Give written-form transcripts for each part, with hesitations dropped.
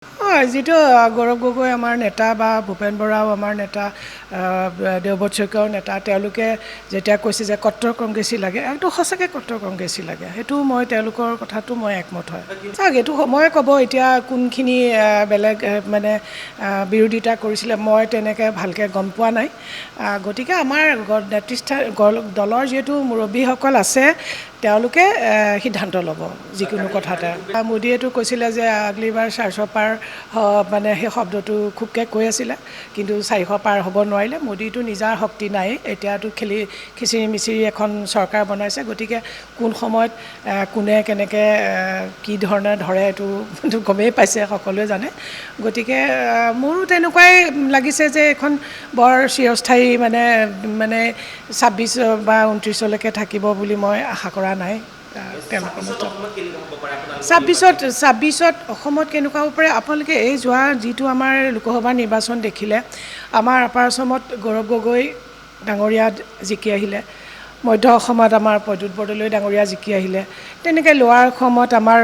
যিটো গৌৰৱ গগৈ আমাৰ নেতা বা ভূপেন বৰাও আমাৰ নেতা, দেৱব্ৰত শইকীয়াও নেতা, তেওঁলোকে যেতিয়া কৈছে যে কট্টৰ কংগ্ৰেছী লাগে, এইটো সঁচাকৈ কট্টৰ কংগ্ৰেছী লাগে, সেইটো মই তেওঁলোকৰ কথাটো মই একমত হয়। চাওক, এইটো সময়ে ক'ব এতিয়া কোনখিনি বেলেগ মানে বিৰোধিতা কৰিছিলে, মই তেনেকৈ ভালকৈ গম পোৱা নাই। গতিকে আমাৰ দলৰ যিহেতু মুৰব্বীসকল আছে, তেওঁলোকে সিদ্ধান্ত ল'ব যিকোনো কথাতে। মোদীয়েতো কৈছিলে যে আগলিবাৰ 400 পাৰ মানে সেই শব্দটো খুবকৈ কৈ আছিলে, কিন্তু 400 পাৰ হ'ব নোৱাৰিলে। মোদীটো নিজাৰ শক্তি নাই, এতিয়াতো খিচিৰি মিচিৰি এখন চৰকাৰ বনাইছে, গতিকে কোন সময়ত কোনে কেনেকৈ কি ধৰণে ধৰে এইটো গমেই পাইছে, সকলোৱে জানে। গতিকে মোৰো তেনেকুৱাই লাগিছে যে এখন বৰ চিৰস্থায়ী মানে 26 বা 29লৈকে থাকিব বুলি মই আশা কৰা নাই। 26ত অসমত কেনেকুৱা হ'ব পাৰে, আপোনালোকে এই যোৱা যিটো আমাৰ লোকসভা নিৰ্বাচন দেখিলে, আমাৰ আপাৰ অসমত গৌৰৱ গগৈ ডাঙৰীয়া জিকি আহিলে, মধ্য অসমত আমাৰ প্ৰদ্যুৎ বৰদলৈ ডাঙৰীয়া জিকি আহিলে, তেনেকৈ লোৱাৰ অসমত আমাৰ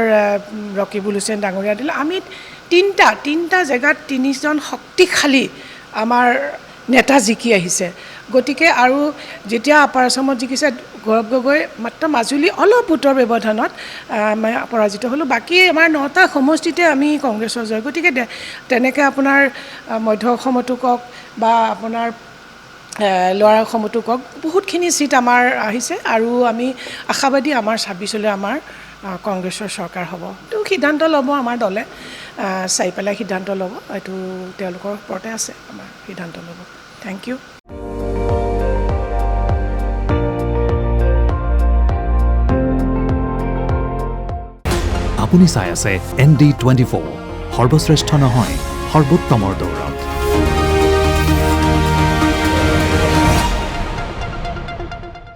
ৰকিবুল হুছেইন ডাঙৰীয়া দিলে। আমি তিনিটা জেগাত 3জন শক্তিশালী আমাৰ নেতা জিকি আহিছে। গতিকে আৰু যেতিয়া আপাৰ আছামত জিকিছে গৌৰৱ গগৈ, মাত্ৰ মাজুলী অলপ ভোটৰ ব্যৱধানত পৰাজিত হ'লোঁ, বাকী আমাৰ 9টা সমষ্টিতে আমি কংগ্ৰেছৰ জয়। গতিকে তেনেকৈ আপোনাৰ মধ্য অসমতো কওক বা আপোনাৰ লোৱাৰ অসমতো কওক, বহুতখিনি চিট আমাৰ আহিছে আৰু আমি আশাবাদী আমাৰ 26লৈ আমাৰ কংগ্ৰেছৰ চৰকাৰ হ'ব। এইটো সিদ্ধান্ত ল'ব আমাৰ দলে, চাই পেলাই সিদ্ধান্ত ল'ব, এইটো তেওঁলোকৰ ওপৰতে আছে আমাৰ সিদ্ধান্ত ল'ব। Thank you. আপুনি চাই আছে ND24, সৰ্বশ্ৰেষ্ঠ নহয়, সৰ্বোত্তমৰ দৌৰ।